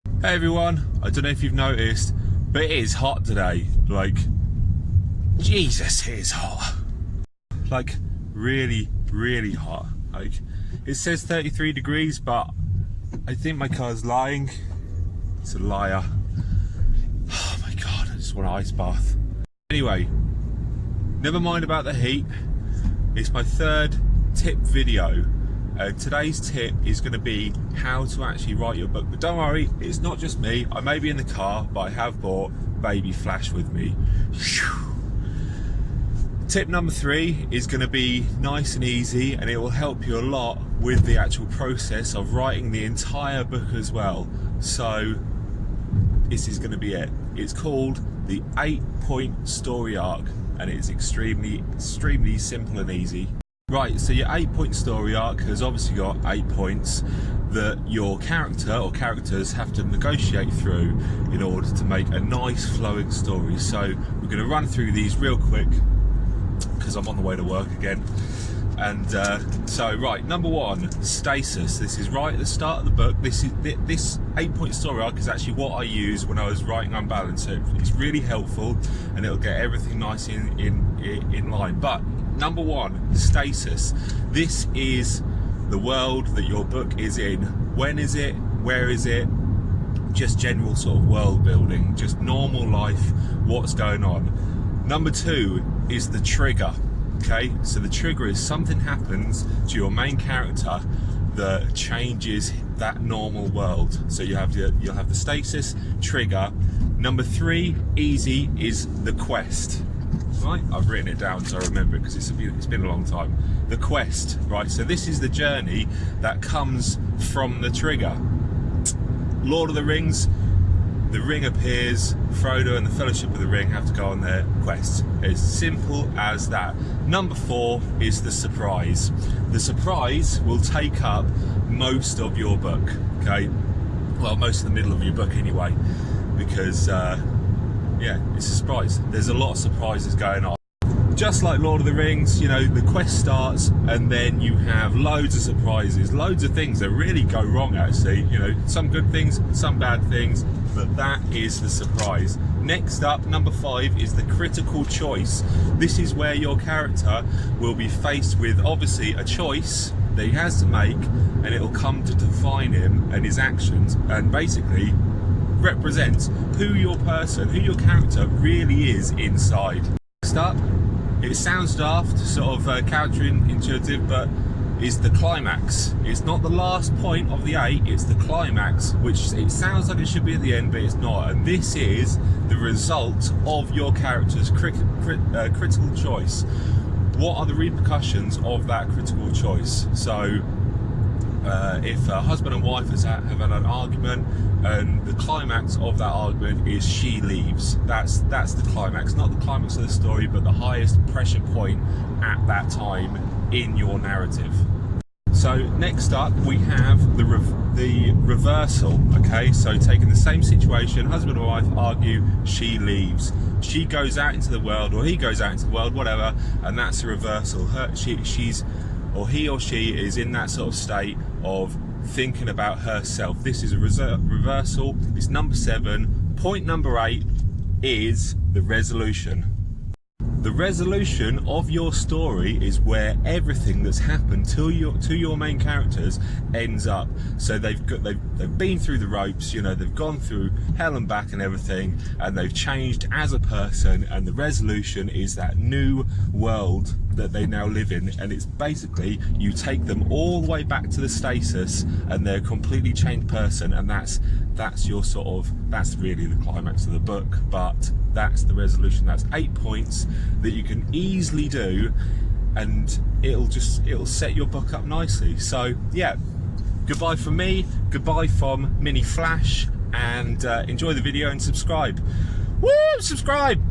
Hey everyone, I don't know if you've noticed, but it is hot today. Like, Jesus, it is hot. Like, really, really hot. Like, it says 33 degrees, but I think my car's lying. It's a liar. Oh my God, I just want an ice bath. Anyway, never mind about the heat. It's my third tip video. Today's tip is going to be how to actually write your book. But don't worry, it's not just me. I may be in the car, but I have brought Baby Flash with me. Tip number 3 is going to be nice and easy, and it will help you a lot with the actual process of writing the entire book as well. So this is going to be it. It's called the 8-point story arc, and it is extremely simple and easy. Right, so your 8-point story arc has obviously got 8 points that your character or characters have to negotiate through in order to make a nice flowing story. So we're going to run through these real quick because I'm on the way to work again. And so right, number 1, stasis. This is right at the start of the book. This 8-point story arc is actually what I use when I was writing Unbalanced. So it's really helpful, and it'll get everything nice in line. But number 1, stasis. This is the world that your book is in. When is it? Where is it? Just general sort of world building, just normal life, what's going on. Number 2 is the trigger. Okay, so the trigger is something happens to your main character that changes that normal world. So you'll have the stasis, trigger. Number 3, easy, is the quest. Right, I've written it down so I remember it because it's been a long time. The quest, right? So this is the journey that comes from the trigger. Lord of the Rings, the ring appears, Frodo and the Fellowship of the Ring have to go on their quest. As simple as that. Number 4 is the surprise. The surprise will take up most of your book, okay? Well, most of the middle of your book anyway, because yeah, it's a surprise. There's a lot of surprises going on. Just like Lord of the Rings, you know, the quest starts and then you have loads of surprises, loads of things that really go wrong actually, you know, some good things, some bad things, but that is the surprise. Next up, number 5 is the critical choice. This is where your character will be faced with obviously a choice that he has to make, and it'll come to define him and his actions, and basically represents who your character really is inside. Next up, it sounds daft, sort of counterintuitive, but is the climax. It's not the last point of the 8, it's the climax, which it sounds like it should be at the end, but it's not. And this is the result of your character's critical choice. What are the repercussions of that critical choice? So if a husband and wife have had an argument, and the climax of that argument is she leaves. That's the climax, not the climax of the story, but the highest pressure point at that time in your narrative. So next up we have the reversal. Okay, so taking the same situation, husband and wife argue, she leaves. She goes out into the world, or he goes out into the world, whatever, and that's a reversal. He or she is in that sort of state of thinking about herself. This is a reversal. It's number 7. Point number 8 is the resolution. The resolution of your story is where everything that's happened to your main characters ends up. So they've been through the ropes, you know, they've gone through hell and back and everything, and they've changed as a person, and the resolution is that new world that they now live in. And it's basically you take them all the way back to the stasis and they're a completely changed person, and that's really the climax of the book. But that's the resolution. That's 8 points that you can easily do, and it'll set your book up nicely. So yeah, goodbye from me, goodbye from Mini Flash, and enjoy the video and subscribe. Woo! Subscribe!